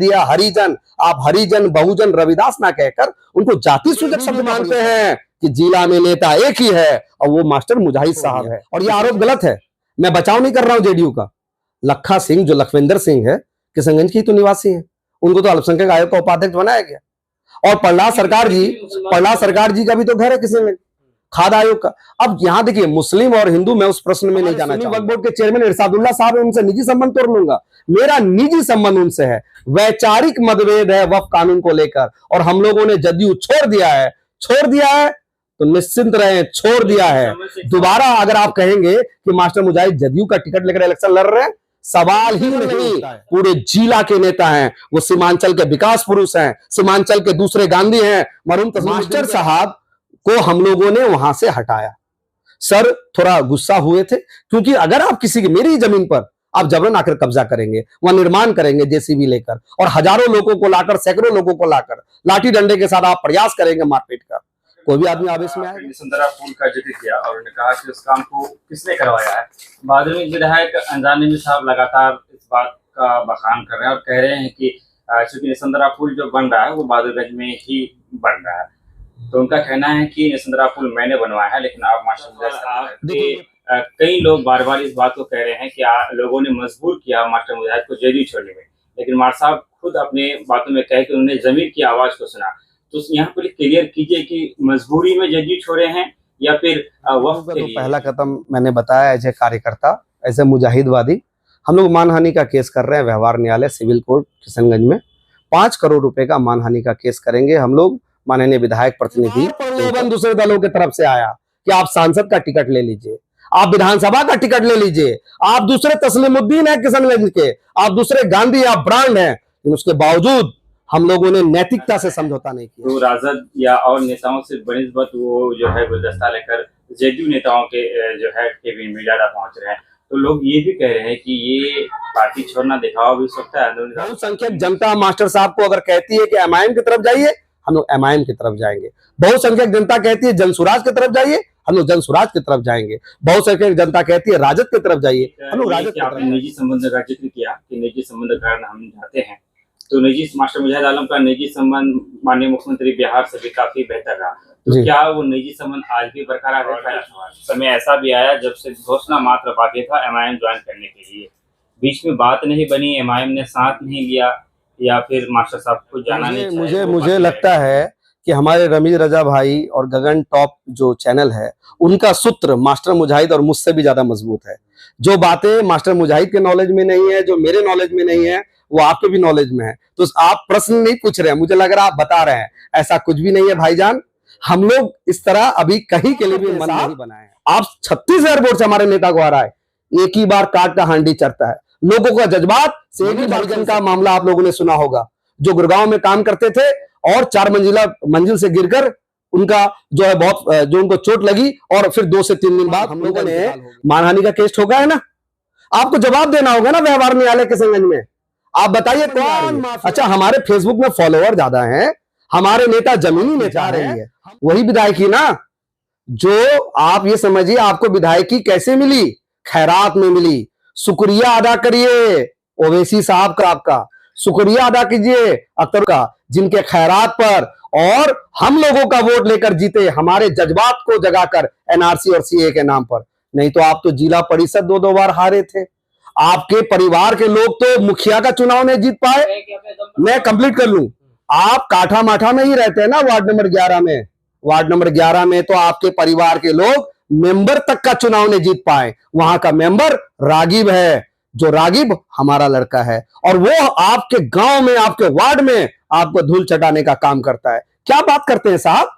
दिया हरिजन, आप हरिजन बहुजन रविदास ना कहकर उनको जाति सूचक शब्द मानते हैं कि जिला में नेता एक ही है और वो मास्टर मुजाहिद साहब है। और ये आरोप गलत है, मैं बचाव नहीं कर रहा हूं जेडीयू का। लखा सिंह जो लखविंदर सिंह है किशनगंज की तो निवासी है, उनको तो अल्पसंख्यक आयोग का उपाध्यक्ष बनाया गया। और प्रहलाद सरकार जी का भी तो घर है किशनगंज, खाद आयोग का। अब यहां देखिए मुस्लिम और हिंदू, मैं उस प्रश्न में नहीं जाना चाहूंगा। वक्फ बोर्ड के चेयरमैन इरशादुल्ला साहब है, उनसे निजी संबंध तोड़ लूंगा। मेरा निजी संबंध उनसे है, वैचारिक मतभेद है वक्फ कानून को लेकर, और हम लोगों ने जदयू छोड़ दिया है तो निश्चिंत रहे, छोड़ दिया है। दोबारा अगर आप कहेंगे कि मास्टर मुजाहिद जदयू का टिकट लेकर इलेक्शन लड़ रहे हैं, सवाल ही नहीं। पूरे जिला के नेता हैं, वो सीमांचल के विकास पुरुष हैं, सीमांचल के दूसरे गांधी हैं। मरहूम मास्टर साहब को हम लोगों ने वहां से हटाया। सर थोड़ा गुस्सा हुए थे, क्योंकि अगर आप किसी की, मेरी जमीन पर आप जबरन आकर कब्जा करेंगे, वहां निर्माण करेंगे जेसीबी लेकर, और हजारों लोगों को लाकर, सैकड़ों लोगों को लाकर लाठी डंडे के साथ आप प्रयास करेंगे मारपीट का, कोई भी आदमी आवेश में आएगा। निसंदरा पुल का जिक्र किया और उन्होंने कहा कि उस काम को किसने करवाया है। बहादुर विधायक अनजान नबी साहब लगातार इस बात का बखान कर रहे हैं और कह रहे हैं कि चूंकि निसंदरा पुल जो बन रहा है वो बहादुरगंज में ही बन रहा है, तो उनका कहना है कि निसंदरा पुल मैंने बनवाया है। लेकिन आप मास्टर कई लोग बार बार इस बात को कह रहे हैं कि लोगों ने मजबूर किया मास्टर मुजाहिद को जेडीयू छोड़ने में, लेकिन मार साहब खुद अपने बातों में कहे कि उन्होंने जमीर की आवाज को सुना। तो यहाँ पर क्लियर कीजिए कि मजबूरी में जेडीयू छोड़े हैं या फिर वक्त के लिए। पहला कदम मैंने बताया, एज ए कार्यकर्ता, एज ए मुजाहिदवादी, हम लोग मानहानि का केस कर रहे हैं व्यवहार न्यायालय सिविल कोर्ट किशनगंज में। 5 करोड़ रुपए का मानहानि का केस करेंगे हम लोग। माननीय विधायक प्रतिनिधि प्रलोभन दूसरे दलों की तरफ से आया कि आप सांसद का टिकट ले लीजिए, आप विधानसभा का टिकट ले लीजिए, आप दूसरे तस्लीमुद्दीन है किशनगंज के, आप दूसरे गांधी, आप ब्रांड हैं, लेकिन उसके बावजूद हम लोगों ने नैतिकता से समझौता नहीं किया। तो राजद या और नेताओं से बनिस्बत वो जो है गुलदस्ता लेकर जेडीयू नेताओं के जो है केबिन में ज्यादा पहुंच रहे हैं, तो लोग ये भी कह रहे हैं कि ये पार्टी छोड़ना दिखावा भी सकता है। बहुसंख्यक जनता मास्टर साहब को अगर कहती है कि एमआईएम की तरफ जाइए, हम लोग एमआईएम की तरफ जाएंगे। बहुसंख्यक जनता कहती है जनसुराज की तरफ जाइए, हम लोग जनसुराज की तरफ जाएंगे। बहुसंख्यक जनता कहती है राजद की तरफ जाइए, हम लोग राजद की तरफ। आपने निजी संबंध का जिक्र किया कि निजी संबंध कारण हम जाते हैं, तो निजी मास्टर मुजाहिद आलम का निजी संबंध माननीय मुख्यमंत्री बिहार से भी काफी बेहतर रहा, तो क्या वो निजी संबंध आज भी बरकरार है? समय ऐसा भी आया जब से घोषणा मात्र बाकी था एमआईएम ज्वाइन करने के लिए, बीच में बात नहीं बनी, एमआईएम ने साथ नहीं लिया या फिर मास्टर साहब को जाना नहीं। मुझे लगता है कि हमारे रमीज रजा भाई और गगन टॉप जो चैनल है, उनका सूत्र मास्टर मुजाहिद और मुझसे भी ज्यादा मजबूत है। जो बातें मास्टर मुजाहिद के नॉलेज में नहीं है, जो मेरे नॉलेज में नहीं है, वो आपके भी नॉलेज में है। तो आप प्रश्न नहीं पूछ रहे हैं, मुझे लग रहा है आप बता रहे हैं। ऐसा कुछ भी नहीं है भाईजान, हम लोग इस तरह अभी कहीं के लिए भी मन नहीं बनाए हैं। आप 36,000 वोट से हमारे नेता को हराए, एक ही बार काट का हांडी चढ़ता है। लोगों का जज्बात से एक ही का मामला आप लोगों ने सुना होगा, जो गुड़गांव में काम करते थे और 4 मंजिल से गिरकर उनका जो है बहुत जो उनको चोट लगी, और फिर 2 से 3 दिन बाद हम लोगों ने मानहानि का केस ठोका है ना। आपको जवाब देना होगा ना व्यवहार न्यायालय किशनगंज में। आप बताइए कौन? अच्छा, हमारे फेसबुक में फॉलोअर ज्यादा हैं, हमारे नेता जमीनी नेता रही है, वही विधायकी ना। जो आप ये समझिए आपको विधायकी कैसे मिली, खैरात में मिली। शुक्रिया अदा करिए ओवैसी साहब का, आपका शुक्रिया अदा कीजिए अख्तर का, जिनके खैरात पर और हम लोगों का वोट लेकर जीते, हमारे जज्बात को जगाकर एनआरसी और सीए के नाम पर। नहीं तो आप तो जिला परिषद 2 बार हारे थे। आपके परिवार के लोग तो मुखिया का चुनाव नहीं जीत पाए। मैं कंप्लीट कर लूं, आप काठा माठा में ही रहते हैं ना, वार्ड नंबर 11 में। वार्ड नंबर 11 में तो आपके परिवार के लोग मेंबर तक का चुनाव नहीं जीत पाए। वहां का मेंबर रागिब है, जो रागिब हमारा लड़का है, और वो आपके गांव में, आपके वार्ड में आपको धूल चटाने का काम करता है। क्या बात करते हैं साहब,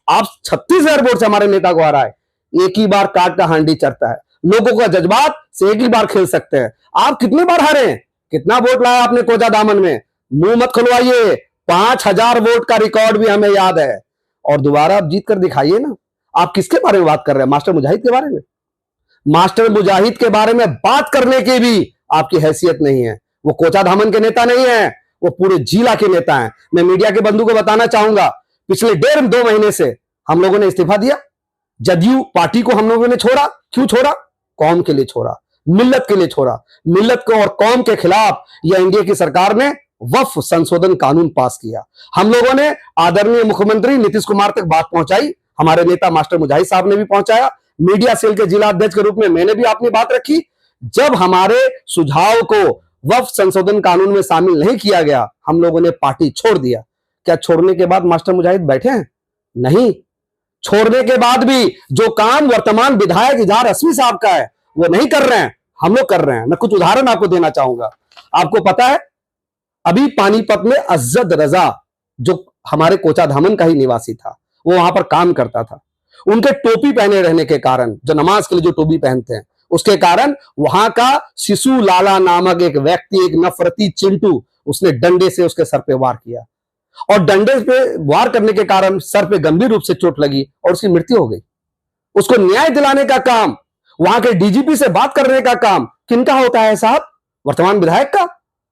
आप 36,000 वोट से हमारे नेता को हराए। एक ही बार काट का हांडी चढ़ता है, लोगों का जज्बात से एक ही बार खेल सकते हैं। आप कितने बार हारे, कितना वोट लाया आपने कोजा दामन में? मुंह मत खुलवाइए, 5,000 वोट का रिकॉर्ड भी हमें याद है, और दोबारा आप जीत कर दिखाइए ना। आप किसके बारे में बात कर रहे हैं? मास्टर मुजाहिद के बारे में? मास्टर मुजाहिद के बारे में बात करने की भी आपकी हैसियत नहीं है। वो कोचा धामन के नेता नहीं है, वो पूरे जिला के नेता हैं। मैं मीडिया के बंधु को बताना चाहूंगा, पिछले 1.5-2 महीने से हम लोगों ने इस्तीफा दिया। जदयू पार्टी को हम लोगों ने छोड़ा। क्यों छोड़ा? कौम के लिए छोड़ा, मिल्लत के लिए छोड़ा। मिल्लत को और कौम के खिलाफ यह एनडीए की सरकार ने वक्फ संशोधन कानून पास किया। हम लोगों ने आदरणीय मुख्यमंत्री नीतीश कुमार तक बात पहुंचाई, हमारे नेता मास्टर मुजाहिद साहब ने भी पहुंचाया, मीडिया सेल के जिला अध्यक्ष के रूप में मैंने भी अपनी बात रखी। जब हमारे सुझाव को वक्फ संशोधन कानून में शामिल नहीं किया गया, हम लोगों ने पार्टी छोड़ दिया। क्या छोड़ने के बाद मास्टर मुजाहिद बैठे हैं? नहीं, छोड़ने के बाद भी जो काम वर्तमान विधायक इजहार हसमी साहब का है वो नहीं कर रहे हैं, हम लोग कर रहे हैं। मैं कुछ उदाहरण आपको देना चाहूंगा। आपको पता है अभी पानीपत में अज्जद रजा जो हमारे कोचा धामन का ही निवासी था, वो वहां पर काम करता था। उनके टोपी पहने रहने के कारण, जो नमाज के लिए जो टोपी पहनते हैं, उसके कारण वहां का शिशु लाला नामक एक व्यक्ति, एक नफरती चिंटू, उसने डंडे से उसके सर पे वार किया और डंडे पे वार करने के कारण सर पे गंभीर रूप से चोट लगी और उसकी मृत्यु हो गई। उसको न्याय दिलाने का काम, वहां के डीजीपी से बात करने का काम किनका होता है साहब? वर्तमान विधायक का।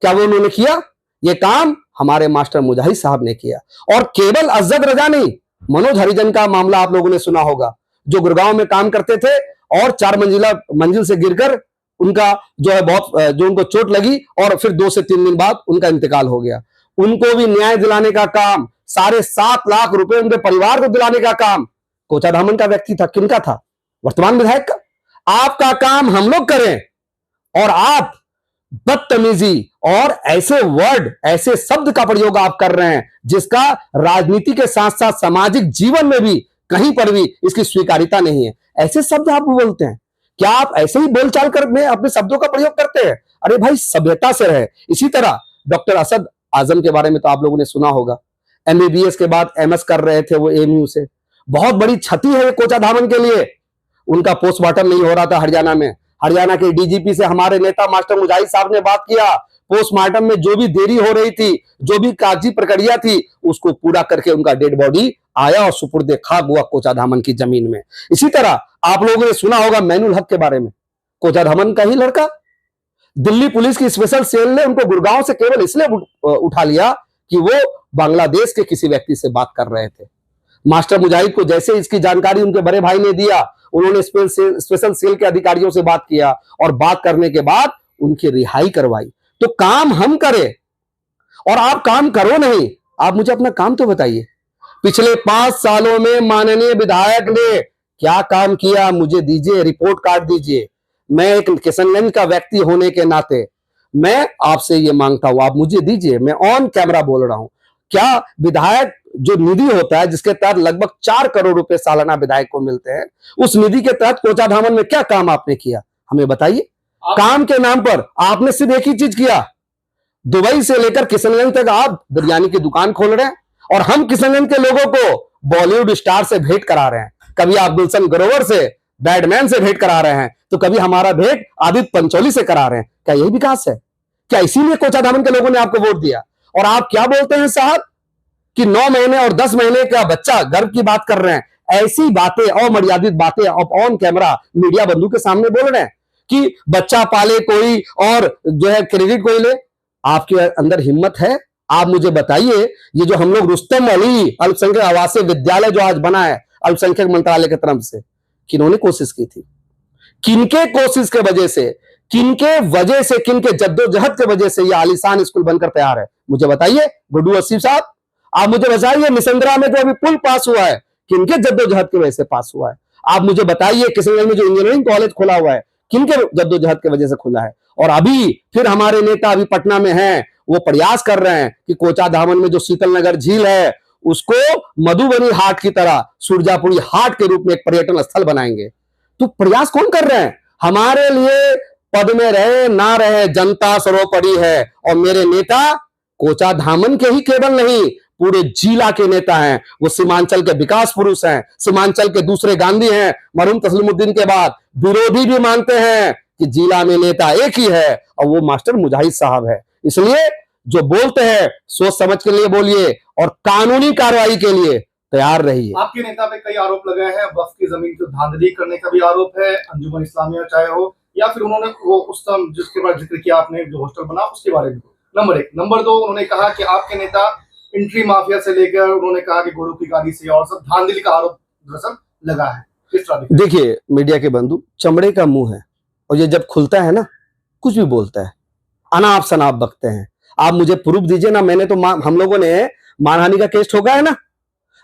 क्या वो उन्होंने किया? ये काम हमारे मास्टर मुजाहिद साहब ने किया। और केवल अज्जद रजा नहीं, मनोज हरिजन का मामला आप लोगों ने सुना होगा, जो गुड़गांव में काम करते थे और 4 मंजिल से गिरकर उनका जो है जो उनको चोट लगी और फिर 2 से 3 दिन बाद उनका इंतकाल हो गया। उनको भी न्याय दिलाने का काम, 7.5 लाख रुपए उनके परिवार को दिलाने का काम कोचा धामन का व्यक्ति था। किनका था? वर्तमान विधायक का। आपका काम हम लोग करें और आप बदतमीजी और ऐसे वर्ड, ऐसे शब्द का प्रयोग आप कर रहे हैं जिसका राजनीति के साथ साथ सामाजिक जीवन में भी कहीं पर भी इसकी स्वीकार्यता नहीं है। ऐसे शब्द आप बोलते हैं। क्या आप ऐसे ही बोलचाल कर में अपने शब्दों का प्रयोग करते हैं? अरे भाई, सभ्यता से रहे। इसी तरह डॉक्टर असद आजम के बारे में तो आप लोगों ने सुना होगा, एमबीबीएस के बाद एमएस कर रहे थे वो एएमयू से। बहुत बड़ी क्षति है कोचा धामन के लिए। उनका पोस्टमार्टम नहीं हो रहा था हरियाणा में। हरियाणा के डीजीपी से हमारे नेता मास्टर मुजाहिद साहब ने बात किया। पोस्टमार्टम में जो भी देरी हो रही थी, जो भी कागजी प्रक्रिया थी, उसको पूरा करके उनका डेड बॉडी आया और सुपुर्दे खाक हुआ कोचा धामन की जमीन में। इसी तरह आप लोगों ने सुना होगा मैनुल हक के बारे में, कोचा धामन का ही लड़का। दिल्ली पुलिस की स्पेशल सेल ने उनको गुड़गांव से केवल इसलिए उठा लिया कि वो बांग्लादेश के किसी व्यक्ति से बात कर रहे थे। मास्टर मुजाहिद को जैसे इसकी जानकारी उनके बड़े भाई ने दिया, उन्होंने स्पेशल सेल के अधिकारियों से बात किया और बात करने के बाद उनकी रिहाई करवाई। तो काम हम करें और आप काम करो नहीं। आप मुझे अपना काम तो बताइए। पिछले 5 सालों में माननीय विधायक ने क्या काम किया, मुझे दीजिए, रिपोर्ट कार्ड दीजिए। मैं एक किशनगंज का व्यक्ति होने के नाते मैं आपसे ये मांगता हूं, आप मुझे दीजिए। मैं ऑन कैमरा बोल रहा हूं। क्या विधायक जो निधि होता है, जिसके तहत लगभग 4 करोड़ रुपए सालाना विधायक को मिलते हैं, उस निधि के तहत कोचा धामन में क्या काम आपने किया, हमें बताइए। काम के नाम पर आपने सिर्फ एक ही चीज किया, दुबई से लेकर किशनगंज तक आप बिरयानी की दुकान खोल रहे हैं और हम किशनगंज के लोगों को बॉलीवुड स्टार से भेंट करा रहे हैं। कभी आप गुलशन ग्रोवर से, बैडमैन से भेंट करा रहे हैं, तो कभी हमारा भेंट आदित्य पंचोली से करा रहे हैं। क्या यही विकास है? क्या इसीलिए कोचा धामन के लोगों ने आपको वोट दिया? और आप क्या बोलते हैं साहब कि 9 महीने और 10 महीने का बच्चा, गर्भ की बात कर रहे हैं। ऐसी बातें, अमर्यादित बातें आप ऑन कैमरा मीडिया बंधु के सामने बोल रहे हैं कि बच्चा पाले कोई और जो है क्रेडिट कोई ले। आपके अंदर हिम्मत है? आप मुझे बताइए, ये जो हम लोग रुस्तम अली अल्पसंख्यक आवासीय विद्यालय जो आज बना है अल्पसंख्यक मंत्रालय की तरफ से, किन्होंने कोशिश की थी? किनके कोशिश के वजह से, किनके जद्दोजहद के वजह से ये आलीशान स्कूल बनकर तैयार है? मुझे बताइए गुड्डू आसिफ साहब, आप मुझे बताइए निसंद्रा में जो अभी पुल पास हुआ है, किनके जद्दोजहद की वजह से पास हुआ है? आप मुझे बताइए किशनगंज में जो इंजीनियरिंग कॉलेज खुला हुआ है, किनके जद्दोजहद की वजह से खुला है? और अभी फिर हमारे नेता अभी पटना में हैं, वो प्रयास कर रहे हैं कि कोचा धामन में जो शीतल नगर झील है उसको मधुबनी हाट की तरह सुरजापुरी हाट के रूप में एक पर्यटन स्थल बनाएंगे। तो प्रयास कौन कर रहे हैं? हमारे लिए पद में रहे ना रहे, जनता सर्वोपरि है। और मेरे नेता कोचा धामन के ही केवल नहीं, पूरे जिला के नेता हैं। वो सीमांचल के विकास पुरुष हैं, सीमांचल के दूसरे गांधी हैं। मरहूम तस्लीमुद्दीन के बाद विरोधी भी मानते हैं कि जिला में नेता एक ही है और वो मास्टर मुजाहिद साहब है। इसलिए जो बोलते हैं सोच समझ के लिए बोलिए और कानूनी कार्रवाई के लिए तैयार रहिए। आपके नेता पे कई आरोप लगे हैं, वक्फ की जमीन को धांधली करने का भी आरोप है, अंजुमन इस्लामिया चाहे हो या फिर उन्होंने वो उस समय जिसके बाद जिक्र किया आपने जो हॉस्टल बना उसके बारे में। नंबर 1। नंबर 2, उन्होंने कहा कि आपके नेता एंट्री माफिया से लेकर उन्होंने कहा कि घोड़ों की गाड़ी से और सब धांधली का आरोप दरअसल लगा है। किस तरह? देखिए मीडिया के बंधु, चमड़े का मुंह है और ये जब खुलता है ना, कुछ भी बोलता है, अनाप शनाप बकते हैं। आप मुझे प्रूफ दीजिए ना। मैंने तो हम लोगों ने मानहानि का केस ठोका है ना,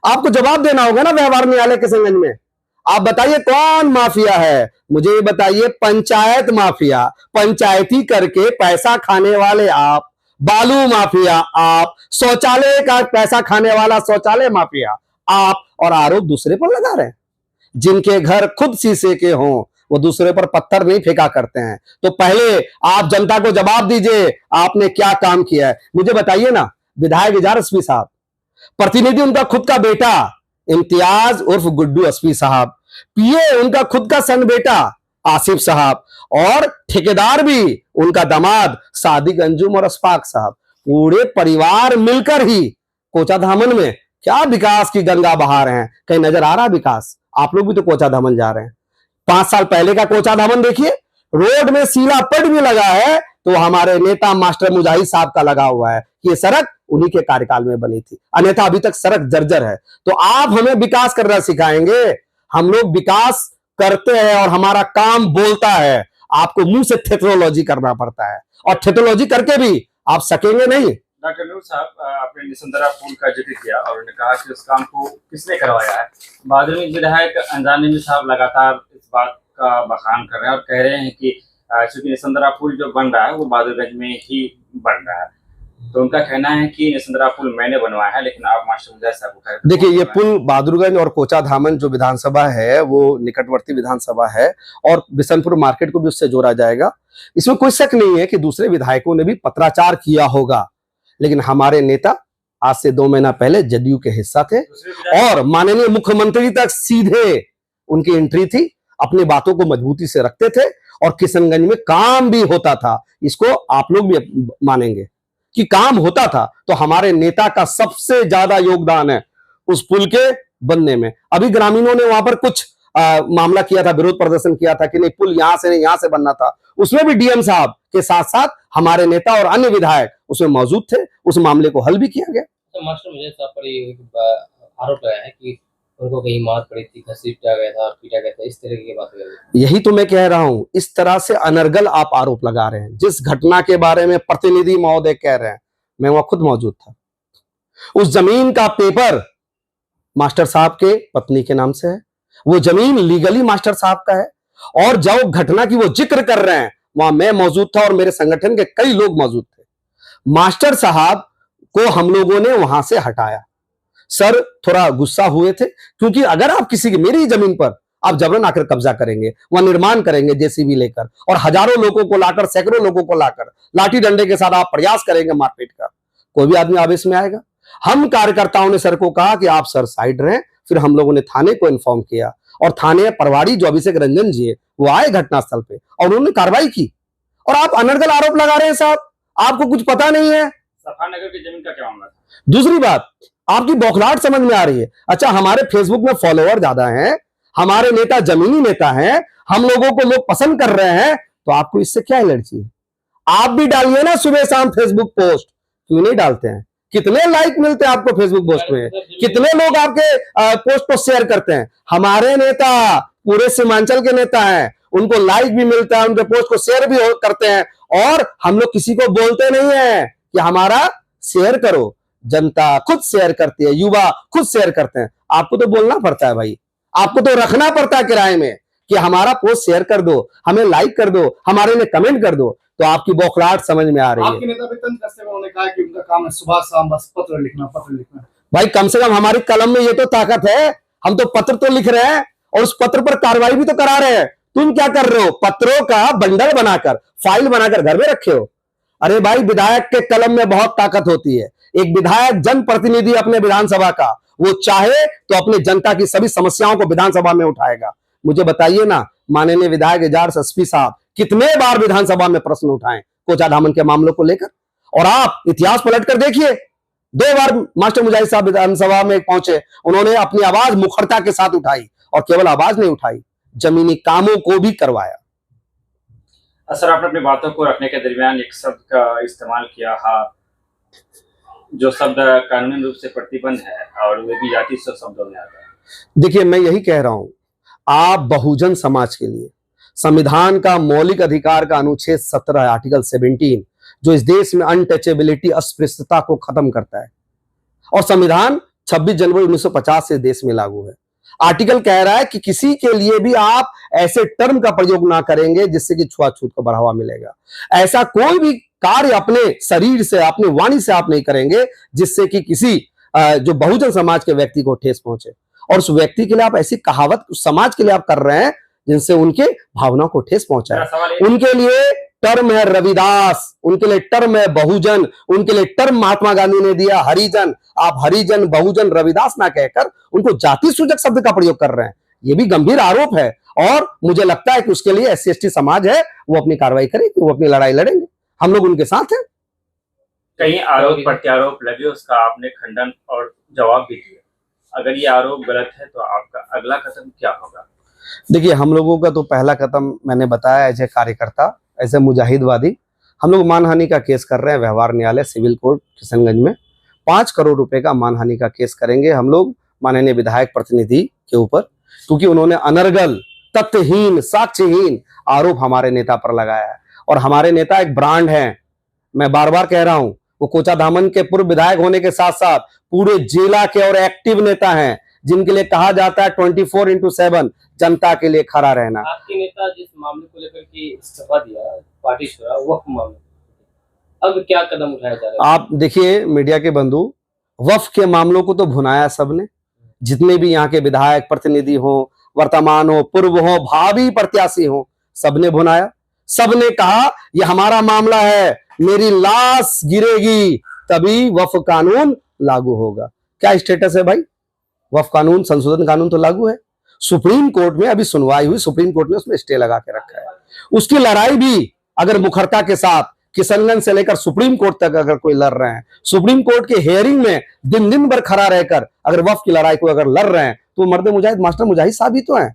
आपको जवाब देना होगा ना व्यवहार न्यायालय किशनगंज में। आप बताइए कौन माफिया है, मुझे ये बताइए। पंचायत माफिया, पंचायती करके पैसा खाने वाले आप, बालू माफिया आप, शौचालय का पैसा खाने वाला शौचालय माफिया आप, और आरोप दूसरे पर लगा रहे हैं। जिनके घर खुद शीशे के हों वो दूसरे पर पत्थर नहीं फेंका करते हैं। तो पहले आप जनता को जवाब दीजिए, आपने क्या काम किया है मुझे बताइए ना। विधायक इजार एसपी साहब, प्रतिनिधि उनका खुद का बेटा इम्तियाज उर्फ गुड्डू एसपी साहब, पीए उनका खुद का सन बेटा आसिफ साहब, और ठेकेदार भी उनका दामाद सादिक अंजुम और अशफाक साहब, पूरे परिवार मिलकर ही कोचा धामन में क्या विकास की गंगा बहा रहे हैं। कहीं नजर आ रहा विकास? आप लोग भी तो कोचा धामन जा रहे हैं। 5 साल पहले का कोचा धामन देखिए, रोड में सीला पट भी लगा है तो हमारे नेता मास्टर मुजाहिद साहब का लगा हुआ है। ये सड़क उन्हीं के कार्यकाल में बनी थी, अन्यथा अभी तक सड़क जर्जर है। तो आप हमें विकास करना सिखाएंगे? हम लोग विकास करते हैं और हमारा काम बोलता है, आपको मुंह से टेक्नोलॉजी करना पड़ता है, और टेक्नोलॉजी करके भी आप सकेंगे नहीं। डॉक्टर नूर साहब, आपने निसंदरा पुल का जिक्र किया और उन्होंने कहा कि उस काम को किसने करवाया है। बादल विधायक अंजान नबी साहब लगातार इस बात का बखान कर रहे हैं और कह रहे हैं कि चूंकि निसंदरा पुल जो बन रहा है वो बहादुरगंज में ही बन रहा है, तो उनका कहना है कि निसंदरा पुल मैंने बनवाया है, लेकिन आप मास्टर मुजाहिद साहब को कह रहे हैं। देखिए, ये पुल बहादुरगंज और कोचा धामन जो विधानसभा है वो निकटवर्ती विधानसभा है, और बिशनपुर मार्केट को भी उससे जोड़ा जाएगा। इसमें कोई शक नहीं है कि दूसरे विधायकों ने भी पत्राचार किया होगा, लेकिन हमारे नेता आज से 2 महीना पहले जदयू के हिस्सा थे और माननीय मुख्यमंत्री तक सीधे उनकी एंट्री थी, अपनी बातों को मजबूती से रखते थे और किशनगंज में काम भी होता था। इसको आप लोग भी मानेंगे कि काम होता था। तो हमारे नेता का सबसे ज्यादा योगदान है उस पुल के बनने में। अभी ग्रामीणों ने वहां पर कुछ मामला किया था, विरोध प्रदर्शन किया था कि नहीं पुल यहां से नहीं यहां से बनना था। उसमें भी डीएम साहब के साथ साथ हमारे नेता और अन्य विधायक उसमें मौजूद थे, उस मामले को हल भी किया गया। तो मास्टर मुझे साहब पर ये आरोप लगाया है कि उनको कहीं मार पड़ी थी, घसीटा गया था, पीटा गया था, इस तरह की बात कर रहे हैं। यही तो मैं कह रहा हूं, इस तरह से अनर्गल आप आरोप लगा रहे हैं। जिस घटना के बारे में प्रतिनिधि महोदय कह रहे हैं, मैं वहां खुद मौजूद था। उस जमीन का पेपर मास्टर साहब के पत्नी के नाम से है, वो जमीन लीगली मास्टर साहब का है, और जो घटना की वो जिक्र कर रहे हैं वहां मैं मौजूद था और मेरे संगठन के कई लोग मौजूद थे। मास्टर साहब को हम लोगों ने वहां से हटाया। सर थोड़ा गुस्सा हुए थे, क्योंकि अगर आप किसी की मेरी जमीन पर आप जबरन आकर कब्जा करेंगे, वहां निर्माण करेंगे जेसीबी लेकर, और हजारों लोगों को लाकर, सैकड़ों लोगों को लाकर लाठी डंडे के साथ आप प्रयास करेंगे मारपीट का, कोई भी आदमी आवेश में आएगा। हम कार्यकर्ताओं ने सर को कहा कि आप सर साइड रहें। फिर हम लोगों ने थाने को इन्फॉर्म किया, और थाने प्रभारी जो अभिषेक रंजन जी है वो आए घटनास्थल पे और उन्होंने कार्रवाई की। और आप अनर्गल आरोप लगा रहे हैं साहब, आपको कुछ पता नहीं है। सफा नगर की जमीन का क्या मामला था? दूसरी बात, आपकी बौखलाहट समझ में आ रही है। अच्छा, हमारे फेसबुक में फॉलोअर ज्यादा हैं, हमारे नेता जमीनी नेता हैं, हम लोगों को लोग पसंद कर रहे हैं, तो आपको इससे क्या एलर्जी है? आप भी डालिए ना सुबह शाम फेसबुक पोस्ट, क्यों नहीं डालते हैं? कितने लाइक मिलते हैं आपको फेसबुक पोस्ट में? कितने लोग आपके पोस्ट को शेयर करते हैं? हमारे नेता पूरे सीमांचल के नेता हैं, उनको लाइक भी मिलता है, उनके पोस्ट को शेयर भी करते हैं, और हम लोग किसी को बोलते नहीं है कि हमारा शेयर करो। जनता खुद शेयर करती है, युवा खुद शेयर करते हैं। आपको तो बोलना पड़ता है भाई, आपको तो रखना पड़ता है किराए में कि हमारा पोस्ट शेयर कर दो, हमें लाइक कर दो, हमारे लिए कमेंट कर दो। तो आपकी बौखलाहट समझ में आ रही है। आपके नेता भी तंज कसते हुए उन्होंने कहा कि उनका काम है सुबह शाम बस पत्र लिखना। भाई कम से कम हमारी कलम में ये तो ताकत है, हम तो पत्र तो लिख रहे हैं और उस पत्र पर कार्रवाई भी तो करा रहे हैं। तुम क्या कर रहे हो? पत्रों का बंडल बनाकर, फाइल बनाकर घर में रखे हो। अरे भाई, विधायक के कलम में बहुत ताकत होती है। एक विधायक जनप्रतिनिधि अपने विधानसभा का, वो चाहे तो अपनी जनता की सभी समस्याओं को विधानसभा में उठाएगा। मुझे बताइए ना, माननीय विधायक एजाज एसपी साहब कितने बार विधानसभा में प्रश्न उठाए कोचा धामन के मामलों को लेकर, और आप इतिहास पलटकर देखिए, 2 बार मास्टर मुजाहिद साहब विधानसभा में पहुंचे, उन्होंने अपनी आवाज मुखरता के साथ उठाई, और केवल आवाज नहीं उठाई, जमीनी कामों को भी करवाया। सर, आपने अपनी बातों को रखने के दरमियान एक शब्द का इस्तेमाल किया है, जो शब्द कानूनी रूप से प्रतिबंध है, और वो भी जाति से शब्दों में आता है। देखिए, मैं यही कह रहा हूं, आप बहुजन समाज के लिए संविधान का मौलिक अधिकार का अनुच्छेद 17 आर्टिकल 17 जो इस देश में अनटचेबिलिटी, अस्पृश्यता को खत्म करता है। और संविधान 26 जनवरी 1950 से देश में लागू है। आर्टिकल कह रहा है कि किसी के लिए भी आप ऐसे टर्म का प्रयोग ना करेंगे जिससे कि छुआछूत को बढ़ावा मिलेगा। ऐसा कोई भी कार्य अपने शरीर से, अपनी वाणी से आप नहीं करेंगे जिससे कि किसी जो बहुजन समाज के व्यक्ति को ठेस पहुंचे। और उस व्यक्ति के लिए आप ऐसी कहावत उस समाज के लिए आप कर रहे हैं जिनसे उनके भावनाओं को ठेस पहुंचा है। उनके लिए टर्म है रविदास, उनके लिए टर्म है बहुजन, उनके लिए टर्म महात्मा गांधी ने दिया हरिजन। आप हरिजन, बहुजन, रविदास ना कहकर उनको जाति सूचक शब्द का प्रयोग कर रहे हैं। यह भी गंभीर आरोप है और मुझे लगता है कि उसके लिए SC/ST समाज है, वो अपनी कार्रवाई करेगी, वो अपनी लड़ाई लड़ेंगे, हम लोग उनके साथ हैं। कई आरोप प्रत्यारोप लगे, उसका आपने खंडन और जवाब भी दिया। अगर ये आरोप गलत है तो आपका अगला कदम क्या होगा? देखिए, हम लोगों का तो पहला कदम मैंने बताया, एज ए कार्यकर्ता, ऐसे मुजाहिदवादी, हम लोग मानहानि का केस कर रहे हैं व्यवहार न्यायालय सिविल कोर्ट किशनगंज में। 5 करोड़ रुपए का मानहानि का केस करेंगे हम लोग माननीय विधायक प्रतिनिधि के ऊपर, क्योंकि उन्होंने अनर्गल, तथ्यहीन, साक्ष्यहीन आरोप हमारे नेता पर लगाया है। और हमारे नेता एक ब्रांड है, मैं बार बार कह रहा हूं, वो कोचाधामन के पूर्व विधायक होने के साथ साथ पूरे जिला के और एक्टिव नेता हैं, जिनके लिए कहा जाता है 24/7 जनता के लिए खड़ा रहना। आपके नेता जिस मामले को लेकर के इस्तीफा दिया, पार्टी छोड़ा, वक्फ मामले, अब क्या कदम उठाया जा रहा है? आप देखिए मीडिया के बंधु, वक्फ के मामलों को तो भुनाया सबने, जितने भी यहाँ के विधायक प्रतिनिधि हो, वर्तमान हो, पूर्व हो, भावी प्रत्याशी हो, सबने भुनाया। सबने कहा ये हमारा मामला है, मेरी लाश गिरेगी तभी वक्फ कानून लागू होगा। क्या स्टेटस है भाई? वक्फ कानून, संशोधन कानून तो लागू है। सुप्रीम कोर्ट में अभी सुनवाई हुई, सुप्रीम कोर्ट ने उसमें स्टे लगा के रखा है। उसकी लड़ाई भी अगर मुखरता के साथ किशनगंज से लेकर सुप्रीम कोर्ट तक अगर कोई लड़ रहे हैं, सुप्रीम कोर्ट के हेयरिंग में दिन भर खड़ा रहकर अगर वक्फ की लड़ाई को अगर लड़ रहे हैं, तो मर्द मुजाहिद, मास्टर मुजाहिद साबित तो हैं।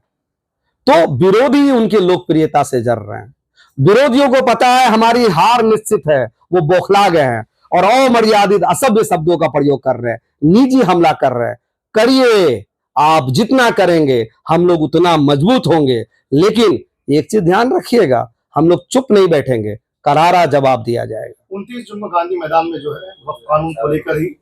तो विरोधी उनकी लोकप्रियता से जर रहे हैं। विरोधियों को पता है हमारी हार निश्चित है, वो बौखला गए हैं और अमर्यादित असभ्य शब्दों का प्रयोग कर रहे हैं, निजी हमला कर रहे हैं। करिए, आप जितना करेंगे हम लोग उतना मजबूत होंगे। लेकिन एक चीज ध्यान रखिएगा, हम लोग चुप नहीं बैठेंगे, करारा जवाब दिया जाएगा। 29 जून में गांधी मैदान में जो है वक्फ कानून को लेकर ही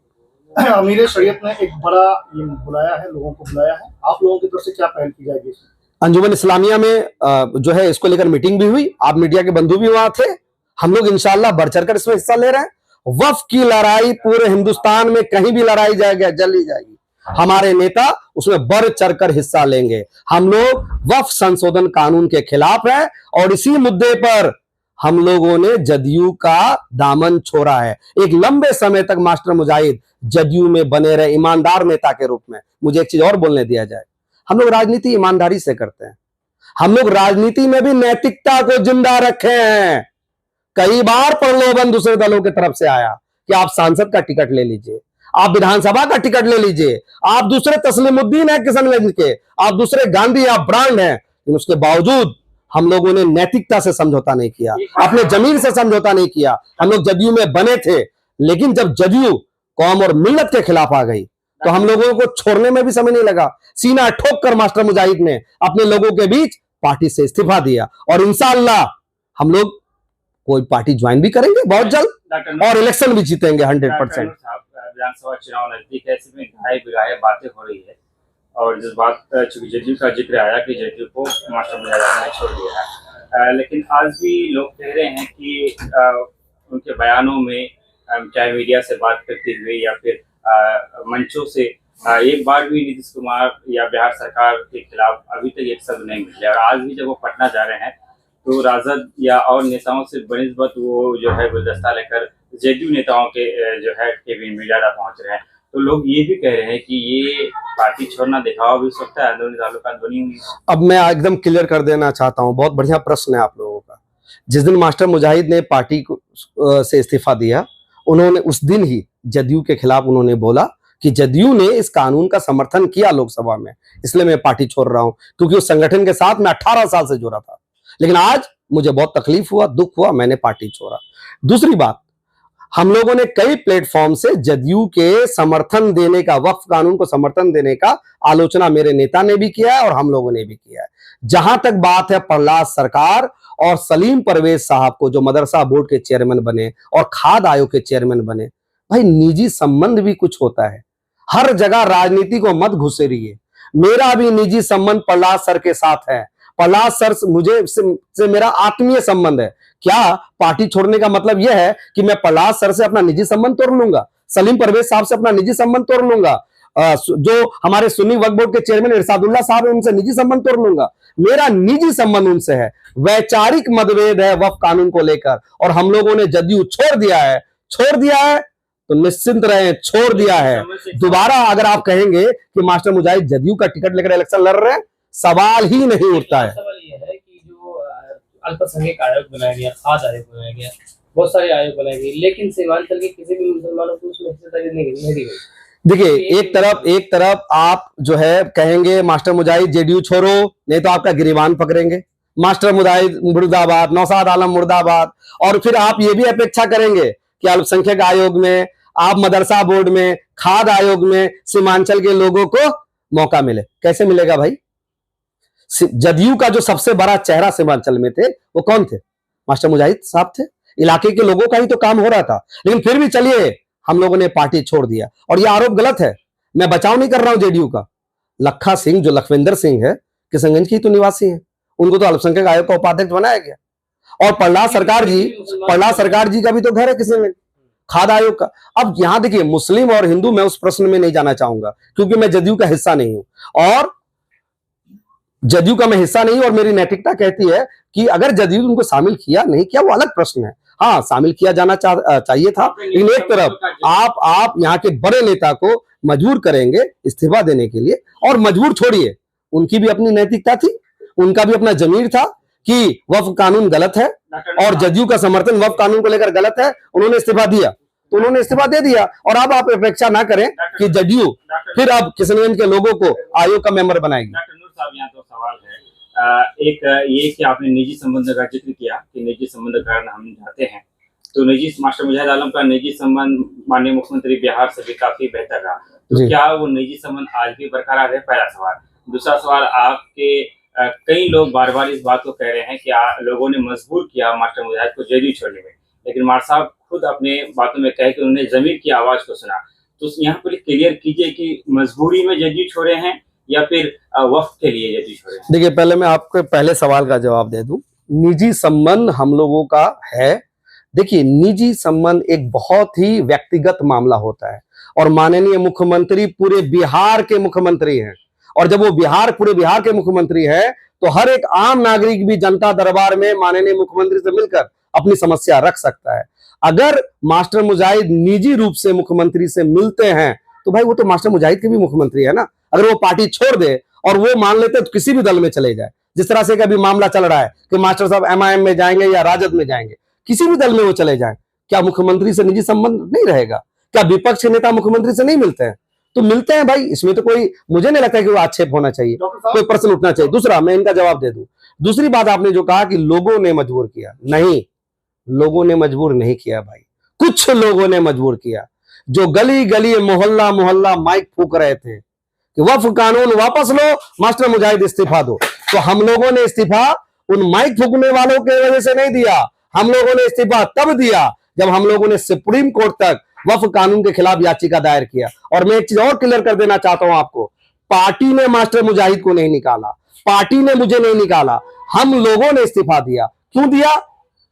अमीर शरीयत ने एक बड़ा ये बुलाया है, लोगों को बुलाया है। आप लोगों की तरफ से क्या पहल की जाएगी? अंजुमन इस्लामिया में जो है इसको लेकर मीटिंग भी हुई, आप मीडिया के बंधु भी वहां थे। हम लोग इंशाल्लाह बढ़ चढ़कर इसमें हिस्सा ले रहे हैं। वक्फ की लड़ाई पूरे हिंदुस्तान में कहीं भी लड़ाई जाएगी, जली जाएगी, हमारे नेता उसमें बढ़ चढ़कर हिस्सा लेंगे। हम लोग वक्फ संशोधन कानून के खिलाफ हैं और इसी मुद्दे पर हम लोगों ने जदयू का दामन छोड़ा है। एक लंबे समय तक मास्टर मुजाहिद जदयू में बने रहे ईमानदार नेता के रूप में। मुझे एक चीज और बोलने दिया जाए, हम लोग राजनीति ईमानदारी से करते हैं। हम लोग राजनीति में भी नैतिकता को जिंदा रखे हैं। कई बार प्रलोभन दूसरे दलों की तरफ से आया कि आप सांसद का टिकट ले लीजिए, आप विधानसभा का टिकट ले लीजिए, आप दूसरे तस्लीमुद्दीन है किशनगंज के, आप दूसरे गांधी, आप ब्रांड हैं। लेकिन उसके बावजूद हम लोगों ने नैतिकता से समझौता नहीं किया, अपने जमीन से समझौता नहीं किया। हम लोग जदयू में बने थे, लेकिन जब जदयू कौम और मिल्लत के खिलाफ आ गई तो हम लोगों को छोड़ने में भी समय नहीं लगा। सीना ठोक कर मास्टर मुजाहिद ने अपने लोगों के बीच पार्टी से इस्तीफा दिया और इंशाअल्लाह हम लोग कोई पार्टी ज्वाइन भी करेंगे बहुत जल्द और इलेक्शन भी जीतेंगे 100%। विधानसभा चुनाव नजदीक है, इसमें ढाई बिगाहे बातें हो रही है और जिस बात चूंकि जदयू का जिक्र आया कि जदयू को मास्टर मुजाहिद ने छोड़ दिया है, लेकिन आज भी लोग कह रहे हैं कि उनके बयानों में चाहे मीडिया से बात करते हुए या फिर मंचों से एक बार भी नीतीश कुमार या बिहार सरकार के खिलाफ अभी तक एक शब्द नहीं मिले। और आज भी जब वो पटना जा रहे हैं तो राजद या और नेताओं से बनिस्बत वो जो है गुलदस्ता लेकर जदयू नेताओं के जो है केबिन में ज्यादा पहुंच रहे हैं। तो लोग ये भी कह रहे हैं कि ये पार्टी छोड़ना दिखावा भी हो सकता है, अंदरूनी ताल्लुकात बनी हुई। अब मैं एकदम क्लियर कर देना चाहता हूं, बहुत बढ़िया प्रश्न है आप लोगों का। जिस दिन मास्टर मुजाहिद ने पार्टी से इस्तीफा दिया, उन्होंने उस दिन ही जदयू के खिलाफ उन्होंने बोला कि जदयू ने इस कानून का समर्थन किया लोकसभा में, इसलिए मैं पार्टी छोड़ रहा हूं, क्योंकि उस संगठन के साथ मैं 18 साल से जुड़ा था। लेकिन आज मुझे बहुत तकलीफ हुआ, दुख हुआ, मैंने पार्टी छोड़ा। दूसरी बात, हम लोगों ने कई प्लेटफॉर्म से जदयू के समर्थन देने का, वक्फ कानून को समर्थन देने का आलोचना मेरे नेता ने भी किया है और हम लोगों ने भी किया है। जहां तक बात है प्रहलाद सरकार और सलीम परवेज साहब को जो मदरसा बोर्ड के चेयरमैन बने और खाद्य आयोग के चेयरमैन बने, भाई निजी संबंध भी कुछ होता है। हर जगह राजनीति को मत घुसेरिए। मेरा भी निजी संबंध प्रहलाद सर के साथ है। प्रहलाद सर से मेरा आत्मीय संबंध है। क्या पार्टी छोड़ने का मतलब यह है कि मैं प्रहलाद सर से अपना निजी संबंध तोड़ लूंगा, सलीम परवेज साहब से अपना निजी संबंध तोड़ लूंगा, जो हमारे सुन्नी वक्फ बोर्ड के चेयरमैन इरशादुल्लाह साहब है उनसे निजी संबंध तोड़ लूंगा? मेरा निजी संबंध उनसे है। वैचारिक मतभेद है वक्फ कानून को लेकर, और हम लोगों ने जदयू छोड़ दिया है तो निश्चिंत रहे, छोड़ दिया है। दोबारा अगर आप कहेंगे कि मास्टर मुजाहिद जदयू का टिकट लेकर इलेक्शन लड़ रहे हैं, सवाल ही नहीं उठता है। सवाल ये है कि जो अल्पसंख्यक आयोग बनाया गया, खाद्य आयोग बनाया गया, बहुत सारे आयोग बनाए गए, लेकिन सीमांचल के किसी भी मुसलमानों को उसमें हिस्सेदारी नहीं दी गई। देखिए, एक तरफ आप जो है कहेंगे मास्टर मुजाहिद जेडीयू छोड़ो, नहीं तो आपका गिरीबान पकड़ेंगे, मास्टर मुजाहिद मुर्दाबाद, नौशाद आलम मुर्दाबाद, और फिर आप ये भी अपेक्षा करेंगे कि अल्पसंख्यक आयोग में, आप मदरसा बोर्ड में, खाद्य आयोग में सीमांचल के लोगों को मौका मिले। कैसे मिलेगा भाई? जदयू का जो सबसे बड़ा चेहरा सीमांचल में थे वो कौन थे? मास्टर मुजाहिद साहब थे। इलाके के लोगों का ही तो काम हो रहा था, लेकिन फिर भी चलिए हम लोगों ने पार्टी छोड़ दिया, और यह आरोप गलत है। मैं बचाव नहीं कर रहा हूं जेडीयू का। लखा सिंह जो लखविंदर सिंह है, किशनगंज की तो निवासी है, उनको तो अल्पसंख्यक आयोग का उपाध्यक्ष बनाया गया। और प्रहलाद सरकार जी का भी तो घर है किशनगंज, खाद्य आयोग का। अब यहां देखिए, मुस्लिम और हिंदू, मैं उस प्रश्न में नहीं जाना चाहूंगा क्योंकि मैं जदयू का हिस्सा नहीं हूं, और मेरी नैतिकता कहती है कि अगर जदयू उनको शामिल किया नहीं किया वो अलग प्रश्न है। हाँ, शामिल किया जाना चाहिए था, लेकिन एक तरफ आप यहाँ के बड़े नेता को मजबूर करेंगे इस्तीफा देने के लिए, और मजबूर छोड़िए, उनकी भी अपनी नैतिकता थी, उनका भी अपना जमीर था कि वक्फ कानून गलत है और जदयू का समर्थन वक्फ कानून को लेकर गलत है। उन्होंने इस्तीफा दिया तो उन्होंने इस्तीफा दे दिया, और अब आप अपेक्षा ना करें कि जदयू फिर अब किशनगंज के लोगों को आयोग का मेंबर बनाएगी। डॉक्टर नूर साहब, यहाँ तो सवाल है एक ये कि आपने निजी संबंध का जिक्र किया कि निजी संबंध का कारण हम चाहते हैं, तो निजी मास्टर मुजाहिद आलम का निजी संबंध माननीय मुख्यमंत्री बिहार से भी काफी बेहतर रहा, तो क्या वो निजी संबंध आज भी बरकरार है? पहला सवाल। दूसरा सवाल, आपके कई लोग बार बार इस बात को कह रहे हैं कि लोगों ने मजबूर किया मास्टर मुजाहिद को जदयू छोड़ने में, लेकिन मार साहब खुद अपने बातों में कहे कि उन्होंने जमीर की आवाज को सुना। तो यहाँ पर क्लियर कीजिए कि मजबूरी में जदयू छोड़े हैं या फिर वक्फ के लिए जदयू छोड़े हैं? देखिए, पहले मैं आपके पहले सवाल का जवाब दे दूं। निजी संबंध हम लोगों का है। देखिए, निजी संबंध एक बहुत ही व्यक्तिगत मामला होता है, और माननीय मुख्यमंत्री पूरे बिहार के मुख्यमंत्री हैं, और जब वो पूरे बिहार के मुख्यमंत्री है तो हर एक आम नागरिक भी जनता दरबार में माननीय मुख्यमंत्री से मिलकर अपनी समस्या रख सकता है। अगर मास्टर मुजाहिद निजी रूप से मुख्यमंत्री से मिलते हैं तो भाई वो तो मास्टर मुजाहिद के भी मुख्यमंत्री है ना। अगर वो पार्टी छोड़ दे और वो मान लेते तो किसी भी दल में चले जाए, जिस तरह से कभी मामला चल रहा है कि मास्टर साहब एमआईएम में जाएंगे या राजद में जाएंगे, किसी भी दल में वो चले जाए, क्या मुख्यमंत्री से निजी संबंध नहीं रहेगा? क्या विपक्ष के नेता मुख्यमंत्री से नहीं मिलते हैं? तो मिलते हैं भाई, इसमें तो कोई, मुझे नहीं लगता कि वो आक्षेप होना चाहिए, कोई प्रश्न उठना चाहिए। दूसरा, मैं इनका जवाब दे दूं। दूसरी बात, आपने जो कहा कि लोगों ने मजबूर किया, नहीं, लोगों ने मजबूर नहीं किया भाई, कुछ लोगों ने मजबूर किया, जो गली गली मोहल्ला मोहल्ला माइक फूक रहे थे कि वक्फ कानून वापस लो, मास्टर मुजाहिद इस्तीफा दो। तो हम लोगों ने इस्तीफा उन माइक फूकने वालों की वजह से नहीं दिया, हम लोगों ने इस्तीफा तब दिया जब हम लोगों ने सुप्रीम कोर्ट तक वक्फ कानून के खिलाफ याचिका दायर किया। और मैं एक चीज और क्लियर कर देना चाहता हूं आपको, पार्टी ने मास्टर मुजाहिद को नहीं निकाला, पार्टी ने मुझे नहीं निकाला, हम लोगों ने इस्तीफा दिया। क्यों दिया?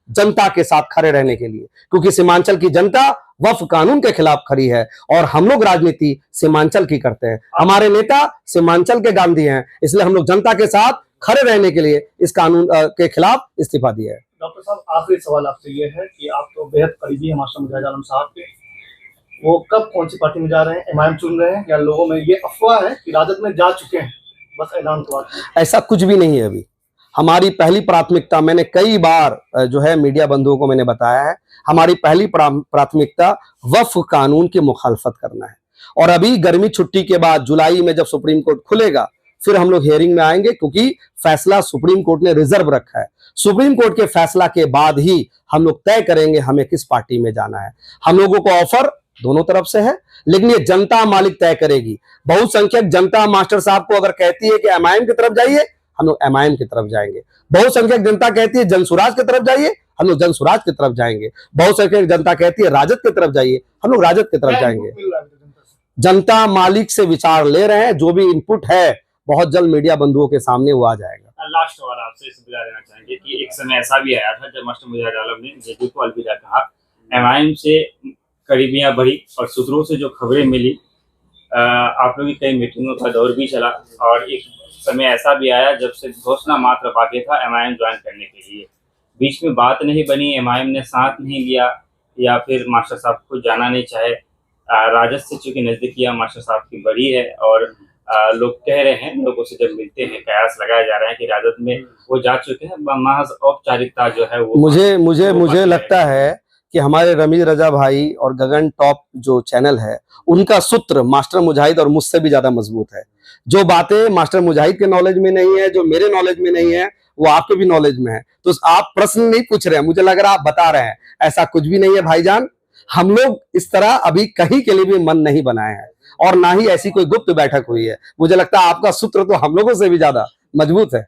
जनता के साथ खड़े रहने के लिए, क्योंकि सीमांचल की जनता वक्फ कानून के खिलाफ खड़ी है, और हम लोग राजनीति सीमांचल की करते हैं, हमारे नेता सीमांचल के गांधी हैं, इसलिए हम लोग जनता के साथ खड़े रहने के लिए इस कानून के खिलाफ इस्तीफा दिया है। डॉक्टर साहब, आखिरी सवाल आपसे ये है कि आप तो बेहद करीबी है मास्टर मुजाहिद आलम साहब के, वो कब कौन सी पार्टी में जा रहे हैं? एमआईएम चुन रहे हैं, या लोगों में ये अफवाह है कि राजद में जा चुके हैं, बस ऐलान हुआ? ऐसा कुछ भी नहीं है। अभी हमारी पहली प्राथमिकता, मैंने कई बार जो है मीडिया बंधुओं को मैंने बताया है, हमारी पहली प्राथमिकता वक्फ कानून की मुखालफत करना है। और अभी गर्मी छुट्टी के बाद जुलाई में जब सुप्रीम कोर्ट खुलेगा फिर हम लोग हियरिंग में आएंगे, क्योंकि फैसला सुप्रीम कोर्ट ने रिजर्व रखा है। सुप्रीम कोर्ट के फैसला के बाद ही हम लोग तय करेंगे हमें किस पार्टी में जाना है। हम लोगों को ऑफर दोनों तरफ से है, लेकिन ये जनता मालिक तय करेगी। बहुसंख्यक जनता मास्टर साहब को अगर कहती है कि एमआईएम की तरफ जाइए, हम लोग MIM की तरफ जाएंगे। बहुसंख्यक जनता कहती है जनसुराज की तरफ जाइए, हम लोग जनसुराज की तरफ जाएंगे। बहुसंख्यक जनता कहती है राजद की तरफ जाइए, हम लोग राजद की तरफ जाएंगे। मिल रहा है जनता से? जनता मालिक से विचार ले रहे हैं, जो भी इनपुट है बहुत जल्द मीडिया बंधुओं के सामने वो आ जाएगा। लास्ट सवाल आपसे इस विदा देना चाहेंगे कि एक समय ऐसा भी आया था जब मास्टर मुजाहिद आलम ने जेडीयू को अलविदा कहा, MIM से करीबियां बढ़ी और सूत्रों से जो खबरें मिली, आप लोगों की कई मीटिंगों का दौर भी चला और एक समय ऐसा भी आया जब से घोषणा मात्र बाकी था MIM ज्वाइन करने के लिए। बीच में बात नहीं बनी, MIM ने साथ नहीं लिया या फिर मास्टर साहब को जाना नहीं चाहे। राजद से चूंकि नजदीकियां मास्टर साहब की बड़ी है और लोग कह रहे हैं, लोगों से जब मिलते हैं कयास लगाया जा रहा है कि राजद में वो जा चुके हैं, महज औपचारिकता जो है वो मुझे लगता है कि हमारे रमीज रजा भाई और गगन टॉप जो चैनल है, उनका सूत्र मास्टर मुजाहिद और मुझसे भी ज्यादा मजबूत है। जो बातें मास्टर मुजाहिद के नॉलेज में नहीं है, जो मेरे नॉलेज में नहीं है, वो आपके भी नॉलेज में है। तो आप प्रश्न नहीं पूछ रहे हैं, मुझे लग रहा है आप बता रहे हैं। ऐसा कुछ भी नहीं है भाईजान, हम लोग इस तरह अभी कहीं के लिए भी मन नहीं बनाए हैं और ना ही ऐसी कोई गुप्त बैठक हुई है। मुझे लगता है आपका सूत्र तो हम लोगों से भी ज्यादा मजबूत है।